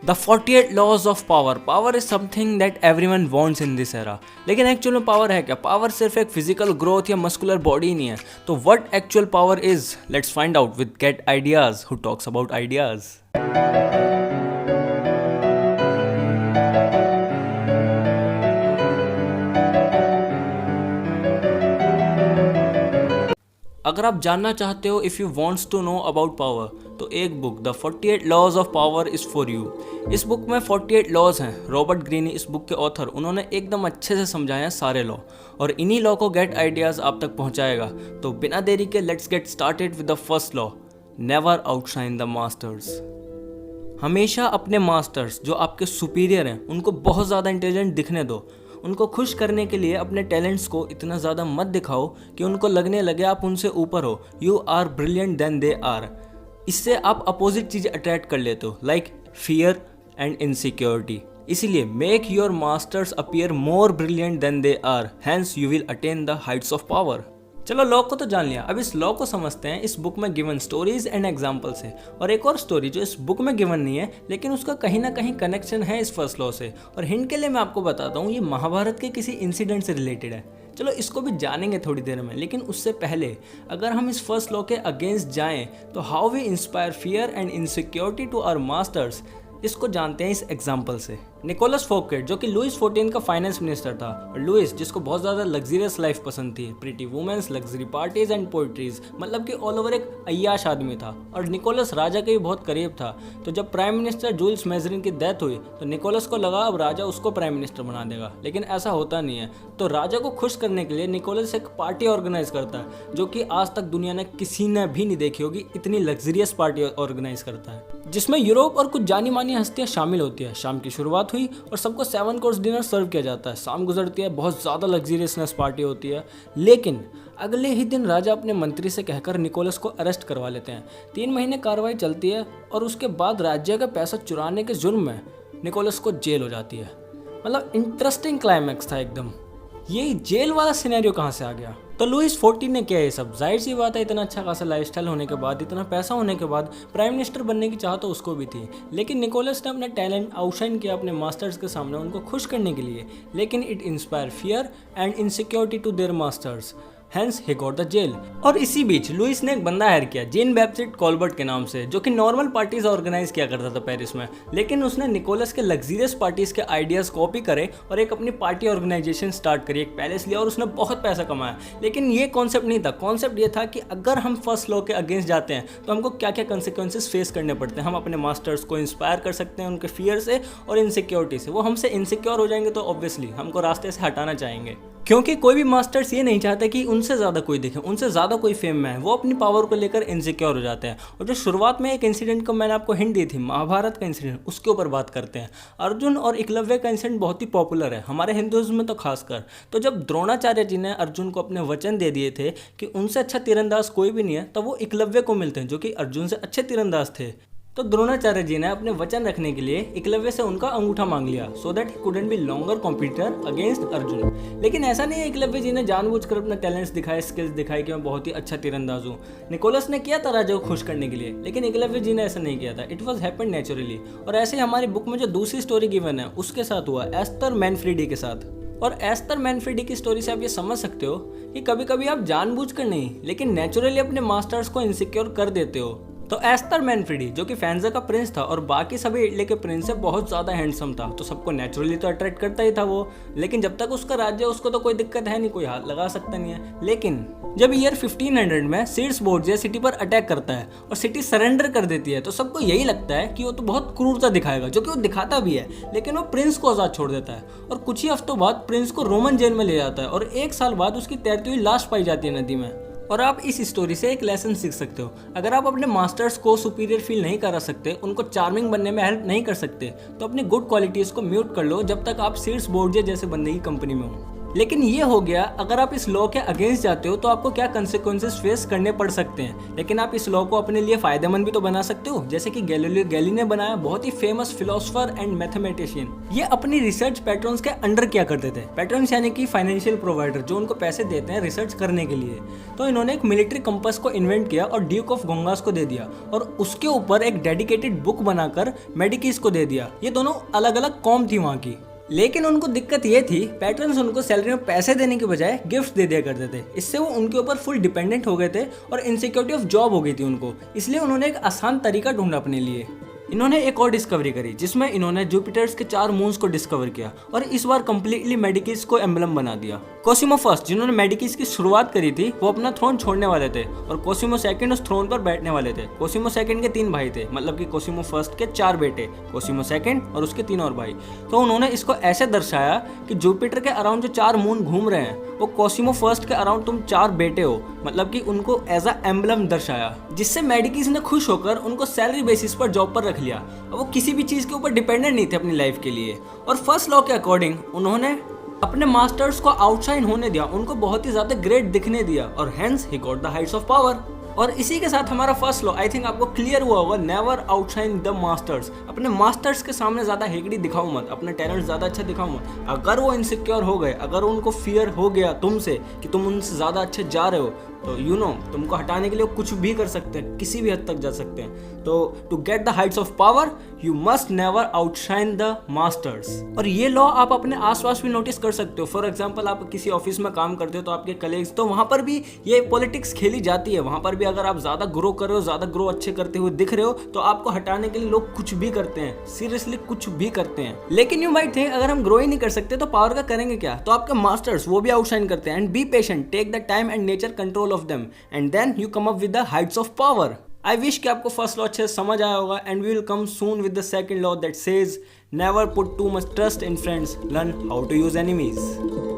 The 48 laws of power. Power is something that everyone wants in this era. लेकिन actual में power है क्या? Power सिर्फ एक फिजिकल ग्रोथ या मस्कुलर बॉडी नहीं है। तो what actual power is? Let's find out with get ideas who talks about ideas. अगर आप जानना चाहते हो if you wants to know about power, तो एक book the 48 laws of power is for you. इस बुक में 48 लॉज हैं। रॉबर्ट ग्रीनी इस बुक के ऑथर, उन्होंने एकदम अच्छे से समझाया हैं सारे लॉ, और इन्हीं लॉ को गेट आइडियाज़ आप तक पहुंचाएगा। तो बिना देरी के let's get started with the first law, never outshine the masters. हमेशा अपने मास्टर्स जो आपके सुपीरियर हैं उनको बहुत ज़्यादा इंटेलिजेंट दिखने दो। उनको खुश करने के लिए अपने टैलेंट्स को इतना ज़्यादा मत दिखाओ कि उनको लगने लगे आप उनसे ऊपर हो। You are brilliant then they are. इससे आप अपोजिट चीज़ अट्रैक्ट कर लेते हो, लाइक फियर एंड इनसिक्योरिटी। इसीलिए make your masters appear more brilliant then they are, hence you will attain the heights of power. चलो लॉ को तो जान लिया, अब इस लॉ को समझते हैं इस बुक में गिवन स्टोरीज एंड एग्जाम्पल से। और एक और स्टोरी जो इस बुक में गिवन नहीं है लेकिन उसका कहीं ना कहीं कनेक्शन है इस फर्स्ट लॉ से। और हिंट के लिए मैं आपको बताता हूँ, ये महाभारत के किसी इंसिडेंट से रिलेटेड है। चलो इसको भी जानेंगे थोड़ी देर में, लेकिन उससे पहले अगर हम इस फर्स्ट लॉ के अगेंस्ट जाएं तो how we inspire fear and insecurity to our masters, इसको जानते हैं इस एग्जाम्पल से। निकोलस फोकेट जो कि लुइस 14 का फाइनेंस मिनिस्टर था, और लुइस जिसको बहुत ज़्यादा लग्जरियस लाइफ पसंद थी, pretty womens, luxury parties and poetries, मतलब कि ऑल ओवर एक अय्याश आदमी था। और निकोलस राजा के भी बहुत करीब था। तो जब प्राइम मिनिस्टर जूल्स मैजरिन की डेथ हुई तो निकोलस को लगा अब राजा उसको प्राइम मिनिस्टर बना देगा, लेकिन ऐसा होता नहीं है। तो राजा को खुश करने के लिए निकोलस एक पार्टी ऑर्गेनाइज करता है, जो कि आज तक दुनिया ने किसी ने भी नहीं देखी होगी। इतनी लग्जरियस पार्टी ऑर्गेनाइज करता है जिसमें यूरोप और कुछ जानी मानी हस्तियां शामिल होती है। शाम की शुरुआत हुई और सबको 7 कोर्स डिनर सर्व किया जाता है। शाम गुजरती है, बहुत ज़्यादा लग्जरियसनेस पार्टी होती है। लेकिन अगले ही दिन राजा अपने मंत्री से कहकर निकोलस को अरेस्ट करवा लेते हैं। 3 महीने कार्रवाई चलती है और उसके बाद राज्य का पैसा चुराने के जुर्म में निकोलस को जेल हो जाती है। मतलब इंटरेस्टिंग क्लाइमैक्स था एकदम। यही जेल वाला सिनेरियो कहाँ से आ गया? तो लुइस 14 ने किया ये सब। जाहिर सी बात है, इतना अच्छा खासा लाइफस्टाइल होने के बाद, इतना पैसा होने के बाद प्राइम मिनिस्टर बनने की चाह तो उसको भी थी। लेकिन निकोलस ने अपना टैलेंट आउटशाइन किया अपने मास्टर्स के सामने उनको खुश करने के लिए। लेकिन it inspire fear and insecurity to their masters, hence he got the jail. और इसी बीच लुइस ने एक बंदा हायर किया जीन बैप्टिस्ट कॉलबर्ट के नाम से, जो कि नॉर्मल पार्टीज ऑर्गेनाइज किया करता था पेरिस में। लेकिन उसने निकोलस के लग्जरियस पार्टीज के आइडियाज कॉपी करे और एक अपनी पार्टी ऑर्गेनाइजेशन स्टार्ट करी, एक पैलेस लिया और उसने बहुत पैसा कमाया। लेकिन ये कॉन्सेप्ट नहीं था। कॉन्सेप्ट ये था कि अगर हम फर्स्ट लॉ के अगेंस्ट जाते हैं तो हमको क्या क्या कंसिक्वेंसेस फेस करने पड़ते हैं। हम अपने मास्टर्स को इंस्पायर कर सकते हैं उनके फियर से और इनसिक्योरिटी से। वो हमसे इनसिक्योर हो जाएंगे तो ऑब्वियसली हमको रास्ते से हटाना चाहेंगे, क्योंकि कोई भी मास्टर्स ये नहीं चाहते कि उनसे ज़्यादा कोई दिखे, उनसे ज़्यादा कोई फेम में है। वो अपनी पावर को लेकर इनसिक्योर हो जाते हैं। और जो शुरुआत में एक इंसिडेंट को मैंने आपको हिंट दी थी, महाभारत का इंसिडेंट, उसके ऊपर बात करते हैं। अर्जुन और एकलव्य का इंसिडेंट बहुत ही पॉपुलर है हमारे हिंदुइज्म में तो खासकर। तो जब द्रोणाचार्य जी ने अर्जुन को अपने वचन दे दिए थे कि उनसे अच्छा तीरंदाज कोई भी नहीं है, तो वो एकलव्य को मिलते हैं जो कि अर्जुन से अच्छे तीरंदाज थे। तो द्रोणाचार्य जी ने अपने वचन रखने के लिए एकलव्य से उनका अंगूठा मांग लिया, so that he couldn't B longer competitor against Arjun. लेकिन ऐसा नहीं है एकलव्य जी ने जानबूझकर अपना टैलेंट्स दिखाए, स्किल्स दिखाए कि मैं बहुत ही अच्छा तीरंदाज हूँ। निकोलस ने किया था राजा को खुश करने के लिए, लेकिन एकलव्य जी ने ऐसा नहीं किया था। It was happen naturally. और ऐसे हमारी बुक में जो दूसरी स्टोरी गिवन है उसके साथ हुआ, एस्थर मैनफ्रीडी के साथ। और एस्थर मैनफ्रीडी की स्टोरी से आप ये समझ सकते हो कि कभी कभी आप जानबूझकर नहीं लेकिन नेचुरली अपने मास्टर्स को इनसिक्योर कर देते हो। तो एस्थर मैनफ्रीडी जो कि फैंजा का प्रिंस था और बाकी सभी इटली के प्रिंस से बहुत ज़्यादा हैंडसम था, तो सबको नेचुरली तो अट्रैक्ट करता ही था वो। लेकिन जब तक उसका राज्य, उसको तो कोई दिक्कत है नहीं, कोई हाथ लगा सकता नहीं है। लेकिन जब ईयर 1500 में सीड्स बोर्जिया सिटी पर अटैक करता है और सिटी सरेंडर कर देती है, तो सबको यही लगता है कि वो तो बहुत क्रूरता दिखाएगा, जो कि वो दिखाता भी है। लेकिन वो प्रिंस को आज़ाद छोड़ देता है और कुछ ही हफ्तों बाद प्रिंस को रोमन जेल में ले जाता है और 1 साल बाद उसकी तैरती हुई लाश पाई जाती है नदी में। और आप इस स्टोरी से एक लेसन सीख सकते हो। अगर आप अपने मास्टर्स को सुपीरियर फील नहीं करा सकते, उनको चार्मिंग बनने में हेल्प नहीं कर सकते, तो अपनी गुड क्वालिटीज़ को म्यूट कर लो जब तक आप सीड्स बोर्जिया जैसे बंदे की कंपनी में हो। लेकिन ये हो गया, अगर आप इस लॉ के अगेंस्ट जाते हो तो आपको क्या कंसिक्वेंसेस फेस करने पड़ सकते हैं। लेकिन आप इस लॉ को अपने लिए फायदेमंद भी तो बना सकते हो, जैसे कि गैलीलियो गैली ने बनाया, बहुत ही फेमस फिलोसोफर एंड मैथमेटिशियन। ये अपनी रिसर्च पैट्रन्स के अंडर किया करते थे। पैट्रन्स यानी कि फाइनेंशियल प्रोवाइडर, जो उनको पैसे देते हैं रिसर्च करने के लिए। तो इन्होंने एक मिलिट्री कंपास को इन्वेंट किया और ड्यूक ऑफ गोंगास को दे दिया, और उसके ऊपर एक डेडिकेटेड बुक बनाकर मेडिकीज को दे दिया। ये दोनों अलग अलग कॉम थी वहाँ की। लेकिन उनको दिक्कत ये थी, पैट्रन्स उनको सैलरी में पैसे देने के बजाय गिफ्ट दे दिया करते थे। इससे वो उनके ऊपर फुल डिपेंडेंट हो गए थे और इनसिक्योरिटी ऑफ जॉब हो गई थी उनको। इसलिए उन्होंने एक आसान तरीका ढूंढा अपने लिए। इन्होंने एक और डिस्कवरी करी, जिसमें इन्होंने जुपिटर्स के 4 मून्स को डिस्कवर किया और इस बार कंप्लीटली मेडिकीज को एम्बलम बना दिया। कोसिमो फर्स्ट, जिन्होंने मेडिकीज की शुरुआत करी थी, वो अपना थ्रोन छोड़ने वाले थे और कोसिमो सेकंड उस थ्रोन पर बैठने वाले थे। कोसिमो सेकंड के 3 भाई थे, मतलब कि कोसिमो फर्स्ट के 4 बेटे, कोसिमो सेकंड और उसके 3 और भाई। तो उन्होंने इसको ऐसे दर्शाया कि जुपिटर के अराउंड जो 4 मून घूम रहे हैं, वो कोसिमो फर्स्ट के अराउंड तुम 4 बेटे हो, मतलब कि उनको एज अ एम्बलम दर्शाया। जिससे मेडिकीज ने खुश होकर उनको सैलरी बेसिस पर जॉब पर रख लिया और वो किसी भी चीज के ऊपर डिपेंडेंट नहीं थे अपनी लाइफ के लिए। और फर्स्ट लॉ के अकॉर्डिंग उन्होंने अपने मास्टर्स को आउटशाइन होने दिया, उनको बहुत ही ज्यादा ग्रेट दिखने दिया, और hence he got the heights of power. और इसी के साथ हमारा फर्स्ट लॉ आई थिंक आपको क्लियर हुआ होगा, नेवर आउटशाइन द मास्टर्स। अपने मास्टर्स के सामने ज्यादा हेगड़ी दिखाओ मत, अपना टैलेंट ज्यादा अच्छा दिखाओ मत। अगर वो इनसिक्योर हो गए, अगर उनको फियर हो गया तुमसे कि तुम उनसे ज्यादा अच्छे जा रहे हो, तो यू नो तुमको हटाने के लिए कुछ भी कर सकते हैं, किसी भी हद तक जा सकते हैं। तो to get the heights of power you must never outshine the masters. और ये लॉ आप अपने आसपास भी नोटिस कर सकते हो। फॉर एग्जांपल, आप किसी ऑफिस में काम करते हो तो आपके कलीग्स, तो वहां पर भी ये पॉलिटिक्स खेली जाती है। वहां पर भी अगर आप ज्यादा ग्रो कर रहे हो, ज्यादा ग्रो अच्छे करते हुए दिख रहे हो, तो आपको हटाने के लिए लोग कुछ भी करते हैं, सीरियसली कुछ भी करते हैं। लेकिन यू माइट थिंक, अगर हम ग्रो ही नहीं कर सकते तो पावर का करेंगे क्या? तो आपके मास्टर्स वो भी आउटशाइन करते हैं। And be patient, take the time and nature control of them and then you come up with the heights of power. I wish कि आपको फर्स्ट लॉ अच्छे से समझ आया होगा, and we will come soon with the second law that says never put too much trust in friends, learn how to use enemies.